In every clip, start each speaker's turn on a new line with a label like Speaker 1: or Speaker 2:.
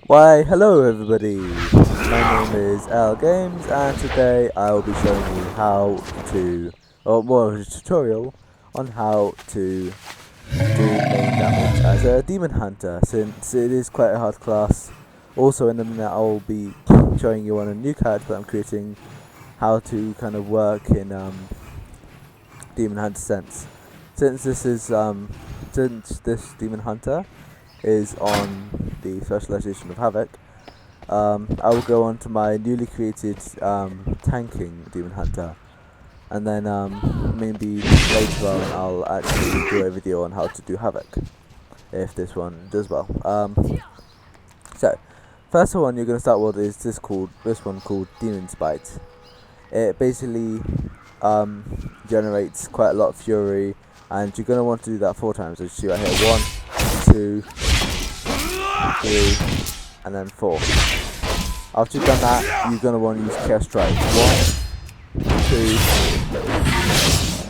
Speaker 1: Why, hello everybody! My name is L Games, and today I will be showing you how to, or more of a tutorial on how to do main damage as a demon hunter, since it is quite a hard class. Also, in a minute, I will be showing you on a new character that I'm creating how to kind of work in demon hunter sense. Since this demon hunter is on the specialization of Havoc, I will go on to my newly created tanking demon hunter, and then maybe later on I'll actually do a video on how to do Havoc if this one does well. So first one you're gonna start with is this one called Demon's Bite. It basically generates quite a lot of fury, and you're gonna want to do that 4 times. As you see right here, 1, 2, 3, and then 4. After you've done that, you're going to want to use Chaos Strike. 1, 2,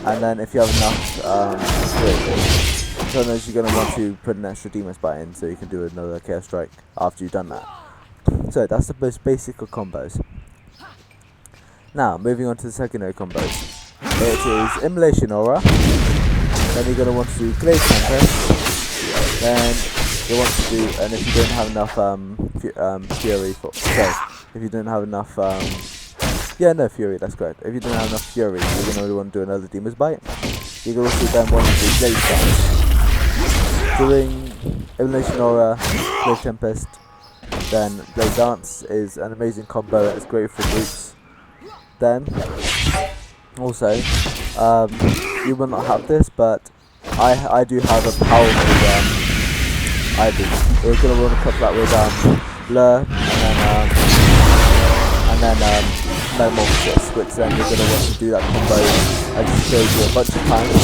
Speaker 1: and then if you have enough sometimes you're going to want to put an extra Demon's Bite in so you can do another Chaos Strike after you've done that. So that's the most basic of combos. Now, moving on to the secondary combos. It is Immolation Aura, then you're going to want to do Glaive Tempest, then you want to do, and if you don't have enough fury if you don't have enough fury, that's correct. If you don't have enough fury, you're going to want to do another Demon's Bite. You can also then want to do Glaive Dance. Doing Immolation Aura, Glaive Tempest, then Blade Dance is an amazing combo that is great for groups. Then also you will not have this, but I do have a powerful Ivy. We're going to want to couple that with Blur, and then Metamorphosis, which then you're going to want to do that combo I just showed you a bunch of times.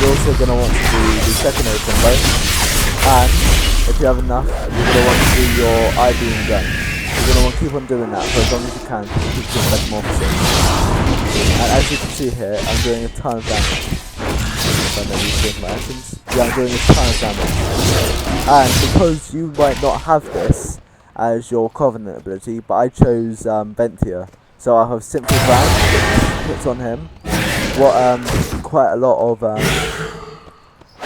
Speaker 1: You're also going to want to do the secondary combo, and if you have enough, you're going to want to do your Ivy and gun. You're going to want to keep on doing that for as long as you can to keep doing Metamorphosis. And as you can see here, I'm doing a ton of damage. I'm doing a ton of damage, and because you might not have this as your Covenant ability, but I chose Ventia, so I have Simple Brand, puts on him quite a lot of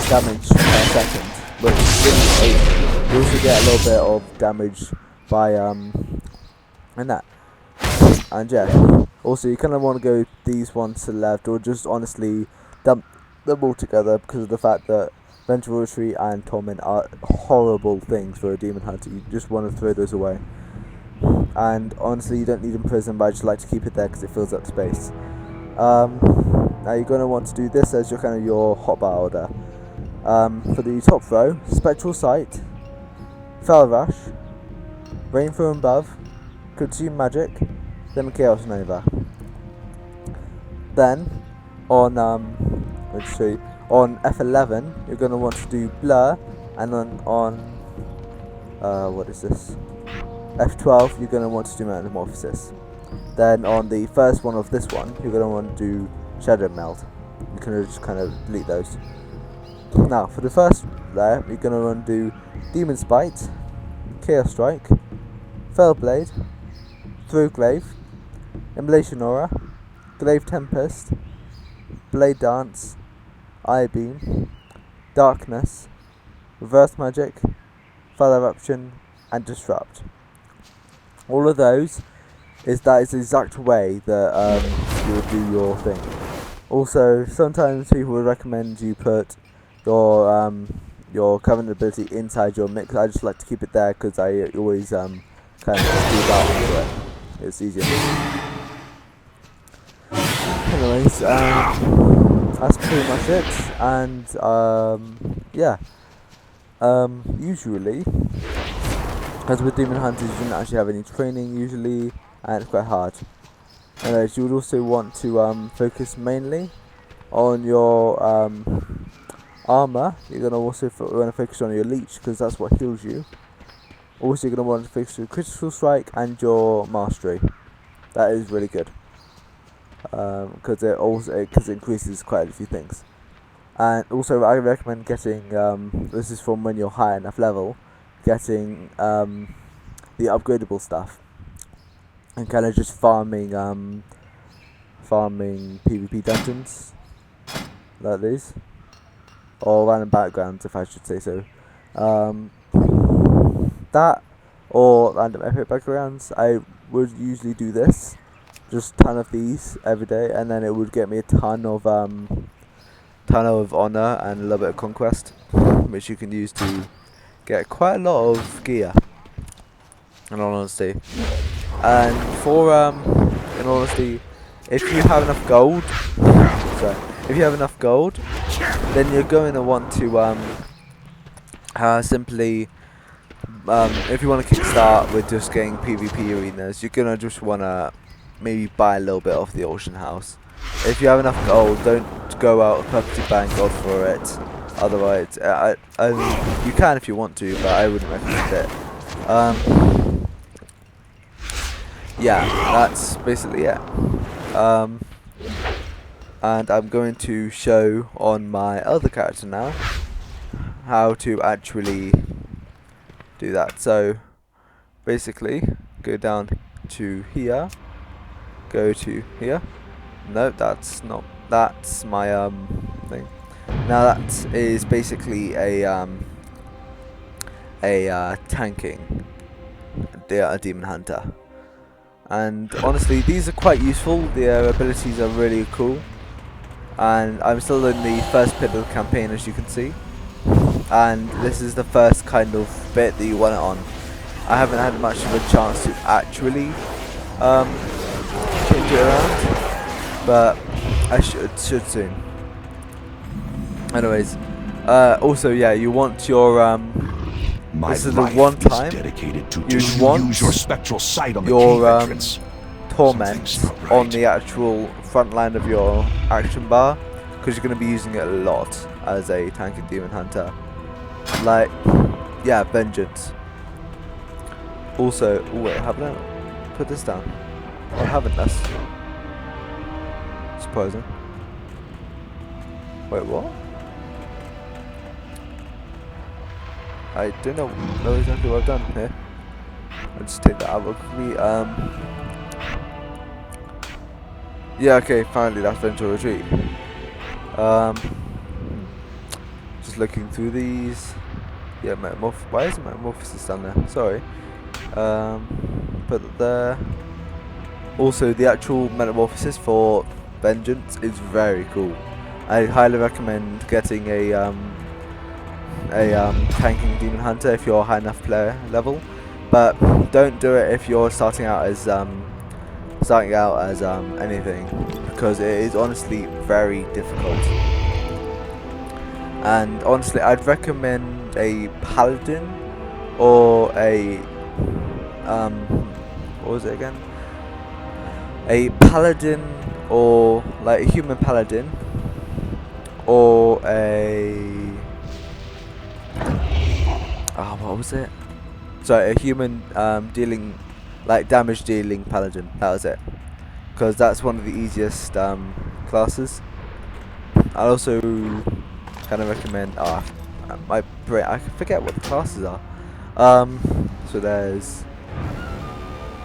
Speaker 1: damage per second, which is really amazing. You also get a little bit of damage by and that, and yeah. Also, you kind of want to go these ones to the left, or just honestly dump them all together, because of the fact that Vengeful Retreat and Torment are horrible things for a demon hunter. You just want to throw those away. And honestly, you don't need them in prison, but I just like to keep it there because it fills up space. Now you're going to want to do this as your hotbar order. For the top row, Spectral Sight, Fell Rush, Rain from Above, Consume Magic, then Chaos Nova. Then on F11 you're going to want to do Blur, and then on F12 you're going to want to do Metamorphosis. Then on the first one of this one you're going to want to do Shadow Meld. You can just kind of delete those. Now for the first there, you're going to want to do Demon's Bite, Chaos Strike, Fell Blade, Through Glaive, Immolation Aura, Glaive Tempest, Blade Dance, Eye Beam, Darkness, Reverse Magic, Fell Eruption, and Disrupt. All of those is the exact way that you would do your thing. Also, sometimes people would recommend you put your Covenant ability inside your mix. I just like to keep it there because I always kind of do that into it. It's easier. Anyways, that's pretty much it, and yeah. Usually, as with demon hunters, you don't actually have any training usually, and it's quite hard. Anyways, you would also want to focus mainly on your armor. You're gonna also want to focus on your leech because that's what heals you. Also, you're gonna want to focus on your critical strike and your mastery. That is really good. Because it increases quite a few things. And also I recommend getting, this is from when you're high enough level, getting the upgradable stuff, and kind of just farming PvP dungeons like these, or random backgrounds if I should say so. That or random epic backgrounds. I would usually do this, just ton of these every day, and then it would get me a ton of honor and a little bit of conquest, which you can use to get quite a lot of gear, in all honesty. And for in all honesty, if you have enough gold, then you're going to want to simply if you want to kickstart with just getting PvP arenas, you're gonna just wanna maybe buy a little bit off the auction house. If you have enough gold, don't go out and purposely buying gold for it. Otherwise, you can if you want to, but I wouldn't recommend it. Yeah, that's basically it. And I'm going to show on my other character now how to actually do that. So basically, go down to here, go to here. No, that's not. That's my thing. Now that is basically a tanking a demon hunter. And honestly, these are quite useful. Their abilities are really cool. And I'm still in the first bit of the campaign, as you can see. And this is the first kind of bit that you want it on. I haven't had much of a chance to actually change it around, but I should soon. Anyways, also yeah, you want your this is the one time you want
Speaker 2: use your spectral sight on
Speaker 1: your
Speaker 2: the
Speaker 1: torment
Speaker 2: right.
Speaker 1: on the actual front line of your action bar, because you're going to be using it a lot as a tanky demon hunter. Like, yeah, vengeance. Also, wait, haven't I put this down? I haven't this. Surprising. Wait, what? I don't know exactly what I've done here. I'll just take that out real quickly. Yeah, okay, finally that's Vengeful Retreat. Just looking through these. Yeah, why isn't Metamorphosis down there? Sorry. Put it there. Also, the actual Metamorphosis for Vengeance is very cool. I highly recommend getting a tanking demon hunter if you're a high enough player level, but don't do it if you're starting out as anything, because it is honestly very difficult. And honestly, I'd recommend a paladin or a what was it again? A paladin, or like a human paladin, or a what was it? Sorry, a human dealing, like damage dealing paladin. That was it, because that's one of the easiest classes. I also kind of recommend my brain, I forget what the classes are. So there's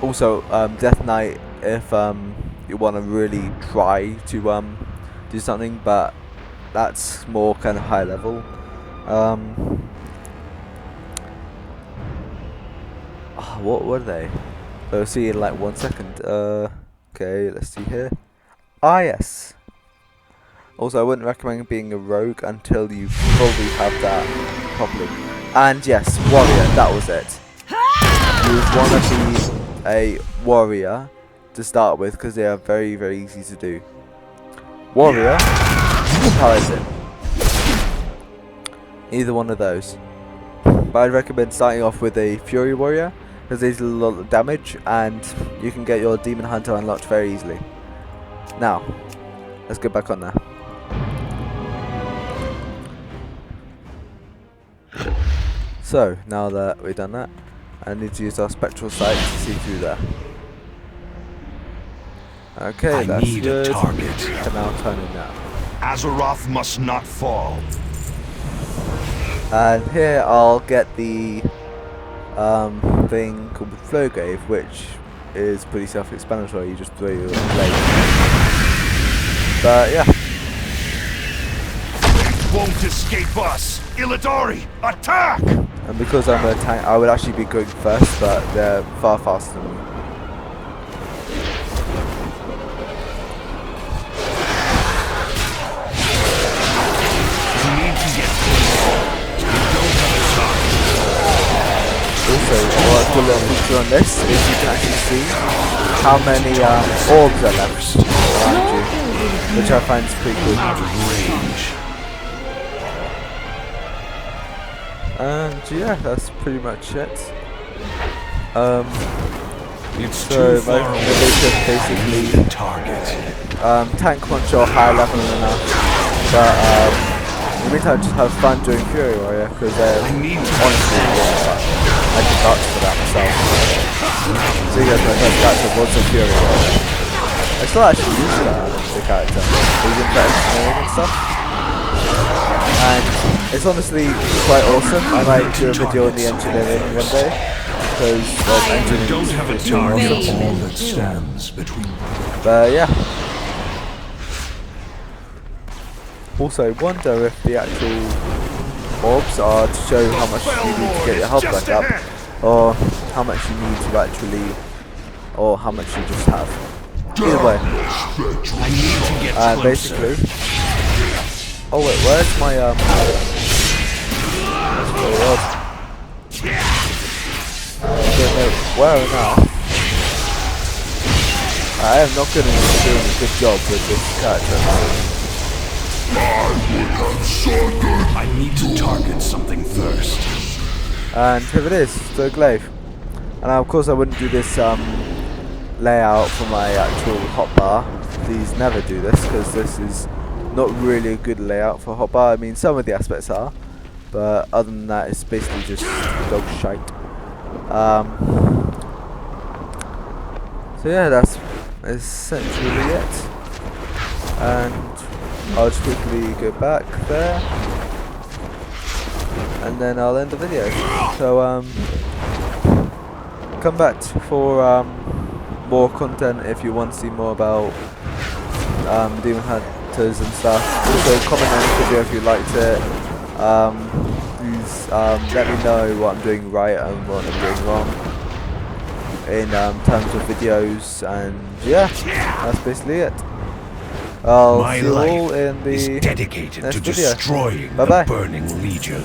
Speaker 1: also Death Knight if you want to really try to do something, but that's more kind of high level. What were they? We'll see in like 1 second. Okay, let's see here. Yes. Also, I wouldn't recommend being a rogue until you probably have that properly. And yes, warrior, that was it. You would want to be a warrior to start with, because they are very, very easy to do. Warrior or paladin. Either one of those. But I'd recommend starting off with a fury warrior, because they do a lot of damage and you can get your demon hunter unlocked very easily. Now, let's get back on there. So, now that we've done that, I need to use our spectral sight to see through there. Okay, that's good. And now turn it now.
Speaker 2: Azeroth must not fall.
Speaker 1: And here I'll get the thing called the flow glaive, which is pretty self-explanatory. You just throw your blade. But yeah.
Speaker 2: Won't escape us! Illidari, attack!
Speaker 1: And because I'm a tank, I would actually be going first, but they're far faster than me.
Speaker 2: You need to get closer. You don't have time.
Speaker 1: Also, what's a little feature on this is you can actually see how many orbs are left around you, which I find is pretty cool.
Speaker 2: Out of range.
Speaker 1: And yeah, that's pretty much it.
Speaker 2: It's
Speaker 1: So
Speaker 2: too far
Speaker 1: my
Speaker 2: away.
Speaker 1: basically
Speaker 2: Target.
Speaker 1: tank punch or high level enough, but in the meantime just have fun doing Fury Warrior because they're
Speaker 2: I need to
Speaker 1: honestly really fun. I can vouch for that myself. So you guys, my first character was a Fury Warrior. I still actually use the character, even for engineering and stuff. And it's honestly quite awesome. I might do a video on the engineering one day because engineering
Speaker 2: Don't have a
Speaker 1: is
Speaker 2: target.
Speaker 1: awesome.
Speaker 2: All that stands between.
Speaker 1: But yeah. Also, wonder if the actual orbs are to show how much you need to get your health back up, or how much you need to actually, or how much you just have. Either way.
Speaker 2: I need to get
Speaker 1: And
Speaker 2: closer.
Speaker 1: basically. Oh wait, where's my That's very odd. I don't know where now. I am not going to be doing a good job with this character.
Speaker 2: I need to target something first.
Speaker 1: And here it is, the glaive. And of course I wouldn't do this layout for my actual hotbar. Please never do this, because this is not really a good layout for hotbar. I mean, some of the aspects are, but other than that, it's basically just dog shite. So yeah, that's essentially it. And I'll just quickly go back there, and then I'll end the video. So come back for more content if you want to see more about Demon Hunters and stuff. Also comment on the video if you liked it. Please let me know what I'm doing right and what I'm doing wrong in terms of videos, and yeah, that's basically it. I'll
Speaker 2: My
Speaker 1: see you all
Speaker 2: life
Speaker 1: in
Speaker 2: is
Speaker 1: the
Speaker 2: dedicated
Speaker 1: next
Speaker 2: to
Speaker 1: video.
Speaker 2: destroying
Speaker 1: Bye bye.
Speaker 2: the Burning Legion.